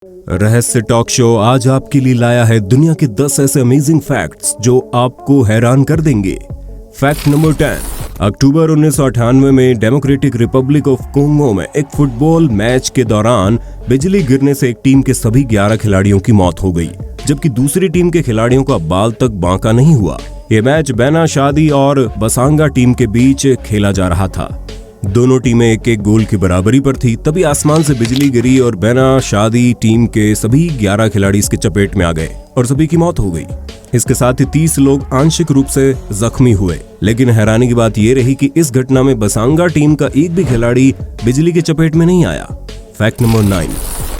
रहस्य talk show आज आपके लिए लाया है दुनिया के 10 ऐसे अमेजिंग फैक्ट्स जो आपको हैरान कर देंगे। Fact number 10। अक्टूबर 1998 में डेमोक्रेटिक रिपब्लिक ऑफ कोंगो में एक फुटबॉल मैच के दौरान बिजली गिरने से एक टीम के सभी 11 खिलाड़ियों की मौत हो गई, जबकि दूसरी टीम के खिलाड़ियों का बाल तक बांका नहीं हुआ। ये मैच बैना शादी और बसांगा टीम के बीच खेला जा रहा था। दोनों टीमें एक एक गोल की बराबरी पर थी। तभी आसमान से बिजली गिरी और बैना शादी टीम के सभी 11 खिलाड़ी इसके चपेट में आ गए और सभी की मौत हो गई। इसके साथ ही 30 लोग आंशिक रूप से जख्मी हुए। लेकिन हैरानी की बात यह रही कि इस घटना में बसांगा टीम का एक भी खिलाड़ी बिजली की चपेट में नहीं आया। Fact number 9।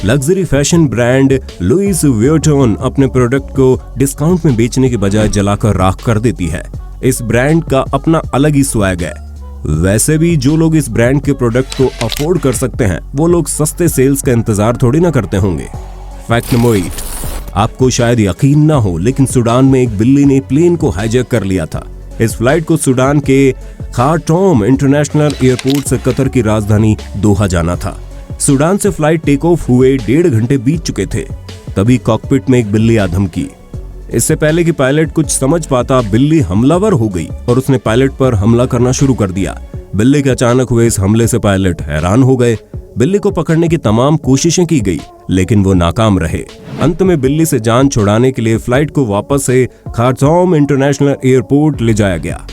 Luxury fashion brand Louis Vuitton अपने प्रोडक्ट को डिस्काउंट में बेचने के बजाय जलाकर राख कर देती है। इस ब्रांड का अपना अलग ही स्वैग है। वैसे भी जो लोग इस ब्रांड के प्रोडक्ट को अफोर्ड कर सकते हैं वो लोग सस्ते सेल्स का इंतजार थोड़ी ना करते होंगे। Fact number 8। आपको शायद यकीन ना हो, लेकिन सूडान में एक बिल्ली ने प्लेन को हाईजैक कर लिया था। इस फ्लाइट को सूडान के खार्टूम इंटरनेशनल एयरपोर्ट से कतर की राजधानी दोहा जाना था। सूडान से फ्लाइट टेक ऑफ हुए 1.5 घंटे बीत चुके थे। तभी कॉकपिट में एक बिल्ली आ धमकी। इससे पहले कि पायलट कुछ समझ पाता, बिल्ली हमलावर हो गई और उसने पायलट पर हमला करना शुरू कर दिया। बिल्ली के अचानक हुए इस हमले से पायलट हैरान हो गए। बिल्ली को पकड़ने की तमाम कोशिशें की गई, लेकिन वो नाकाम रहे। अंत में बिल्ली से जान छुड़ाने के लिए फ्लाइट को वापस से खार्टूम इंटरनेशनल एयरपोर्ट ले जाया गया।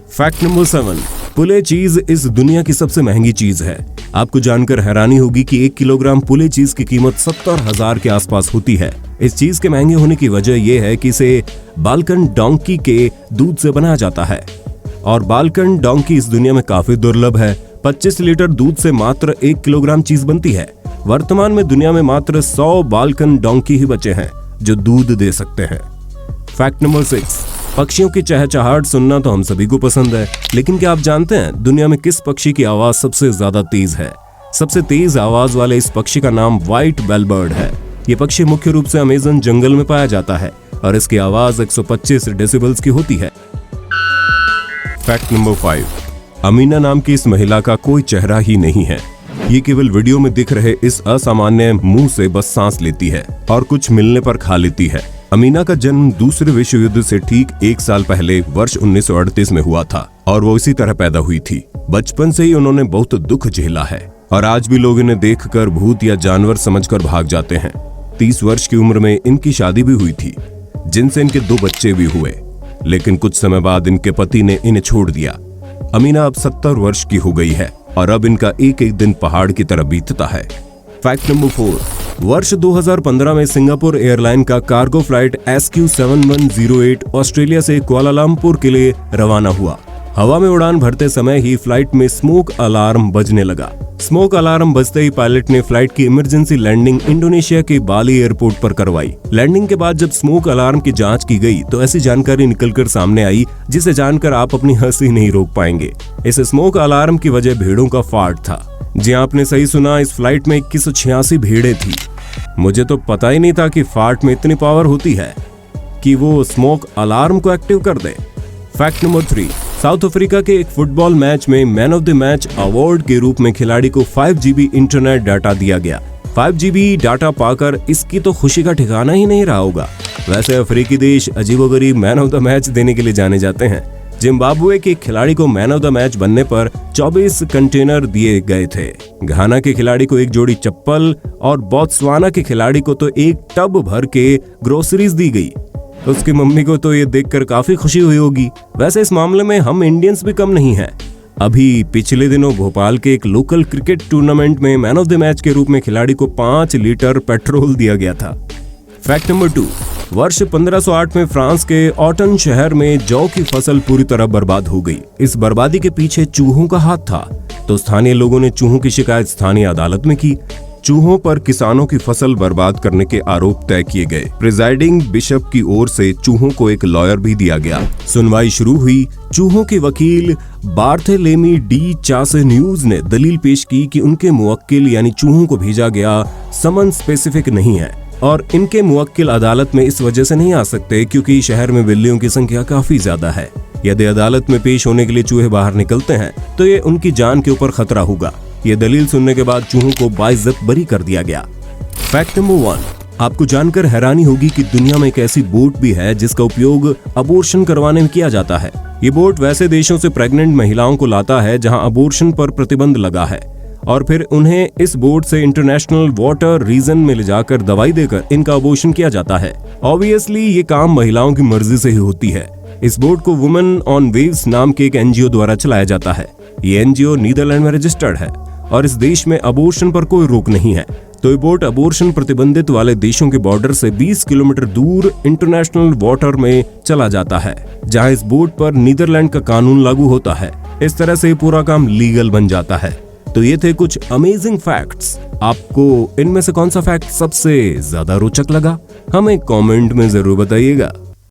Fact number 7। पुले चीज इस दुनिया की सबसे महंगी चीज है। आपको जानकर हैरानी होगी कि 1 किलोग्राम पुले चीज की कीमत 70,000 के आसपास होती है। इस चीज के महंगे होने की वजह यह है कि इसे बाल्कन डोंकी के दूध से बनाया जाता है और बाल्कन डोंकी इस दुनिया में काफी दुर्लभ है। 25 लीटर दूध से मात्र 1 किलोग्राम चीज बनती है। वर्तमान में दुनिया में मात्र 100 बाल्कन डोंकी ही बचे हैं जो दूध दे सकते हैं। Fact number 6। पक्षियों की चहचहाहट सुनना तो हम सभी को पसंद है, लेकिन क्या आप जानते हैं दुनिया में किस पक्षी की आवाज सबसे ज्यादा तेज है? सबसे तेज आवाज वाले इस पक्षी का नाम व्हाइट बेलबर्ड है। ये पक्षी मुख्य रूप से अमेज़न जंगल में पाया जाता है और इसकी आवाज 125 डेसिबल्स की होती है। Fact number 5। अमीना नाम की इस महिला का कोई चेहरा ही नहीं है। ये केवल वीडियो में दिख रहे इस असामान्य मुंह से बस सांस लेती है और कुछ मिलने पर खा लेती है। अमीना का जन्म दूसरे विश्व युद्ध से ठीक 1 साल पहले वर्ष 1938 में हुआ था और वो इसी तरह पैदा हुई थी। बचपन से ही उन्होंने बहुत दुख झेला है और आज भी लोग इन्हें देखकर भूत या जानवर समझकर भाग जाते हैं। 30 वर्ष की उम्र में इनकी शादी भी हुई थी, जिनसे इनके 2 बच्चे भी हुए, लेकिन कुछ समय बाद इनके पति ने इन्हें छोड़ दिया। अमीना अब 70 वर्ष की हो गई है और अब इनका एक एक दिन पहाड़ की तरह बीतता है। Fact number 4। वर्ष 2015 में सिंगापुर एयरलाइन का कार्गो फ्लाइट SQ7108 ऑस्ट्रेलिया से कुआलालंपुर के लिए रवाना हुआ। हवा में उड़ान भरते समय ही फ्लाइट में स्मोक अलार्म बजने लगा। स्मोक अलार्म बजते ही पायलट ने फ्लाइट की इमरजेंसी लैंडिंग इंडोनेशिया के बाली एयरपोर्ट पर करवाई। लैंडिंग के बाद जब स्मोक अलार्म की जांच की गई तो ऐसी जानकारी निकलकर सामने आई जिसे जानकर आप अपनी हंसी नहीं रोक पाएंगे। इस स्मोक अलार्म की वजह भेड़ों का फार्ट था। जी आपने सही सुना, इस फ्लाइट में 2186 भेड़ें थी। मुझे तो पता ही नहीं था कि फार्ट में इतनी पावर होती है कि वो स्मोक अलार्म को एक्टिव कर दे। Fact number 3। साउथ अफ्रीका के एक फुटबॉल मैच में man of the match award के रूप में खिलाड़ी को 5 GB इंटरनेट डाटा दिया गया। 5 GB डाटा पाकर इसकी तो खुशी का ठिकाना ही नहीं रहा होगा। वैसे अफ्रीकी देश अजीबोगरीब मैन ऑफ द मैच देने के लिए जाने जाते हैं। जिम्बाब्वे के खिलाड़ी को मैन ऑफ द मैच बनने पर 24 कंटेनर दिए गए थे। घाना के खिलाड़ी को एक जोड़ी चप्पल और बोत्सवाना के खिलाड़ी को तो एक टब भर के ग्रोसरीज दी गई। उसकी मम्मी को तो ये देखकर काफी खुशी हुई होगी। वैसे इस मामले में हम इंडियंस भी कम नहीं हैं। अभी पिछले दिनों भोपाल के एक लोकल क्रिकेट टूर्नामेंट में मैन ऑफ द मैच के रूप में खिलाड़ी को 5 लीटर पेट्रोल दिया गया था। Fact number 2। वर्ष 1508 में फ्रांस के ऑटन शहर में जौ की फसल पूरी तरह बर्बाद हो गई। इस बर्बादी के पीछे चूहों का हाथ था, तो स्थानीय लोगों ने चूहों की शिकायत स्थानीय अदालत में की। चूहों पर किसानों की फसल बर्बाद करने के आरोप तय किए गए। प्रिजाइडिंग बिशप की ओर से चूहों को एक लॉयर भी दिया गया। सुनवाई शुरू हुई। चूहों के वकील बार्थेलेमी डी चासेन्यूज ने दलील पेश की कि उनके मुवक्किल यानी चूहों को भेजा गया समन स्पेसिफिक नहीं है और इनके मुवक्किल अदालत में इस वजह से नहीं आ सकते क्योंकि शहर में बिल्लियों की संख्या काफी ज्यादा है। यदि अदालत में पेश होने के लिए चूहे बाहर निकलते हैं तो ये उनकी जान के ऊपर खतरा होगा। ये दलील सुनने के बाद चूहों को बाइज्जत बरी कर दिया गया। फैक्ट नंबर 1, आपको जानकर हैरानी होगी कि दुनिया में एक ऐसी बोट भी है जिसका उपयोग अबॉर्शन करवाने में किया जाता है। ये बोट वैसे देशों से प्रेग्नेंट महिलाओं को लाता है जहां अबॉर्शन पर प्रतिबंध लगा है और फिर उन्हें इस बोट से इंटरनेशनल वाटर रीजन में ले जाकर दवाई देकर इनका अबॉर्शन किया जाता है। ऑब्वियसली ये काम महिलाओं की मर्जी से ही होती है। इस बोट को वुमेन ऑन वेव्स नाम के एक एनजीओ द्वारा चलाया जाता है। ये एनजीओ नीदरलैंड में रजिस्टर्ड है और इस देश में अबॉर्शन पर कोई रोक नहीं है। तो ये बोट अबॉर्शन प्रतिबंधित वाले देशों के बॉर्डर से 20 किलोमीटर दूर इंटरनेशनल वाटर में चला जाता है, जहां इस बोट पर नीदरलैंड का कानून लागू होता है। इस तरह से पूरा काम लीगल बन जाता है। तो ये थे कुछ अमेजिंग फैक्ट्स। आपको इनमें से कौन सा फैक्ट सबसे ज्यादा रोचक लगा? हमें कमेंट में जरूर बताइएगा।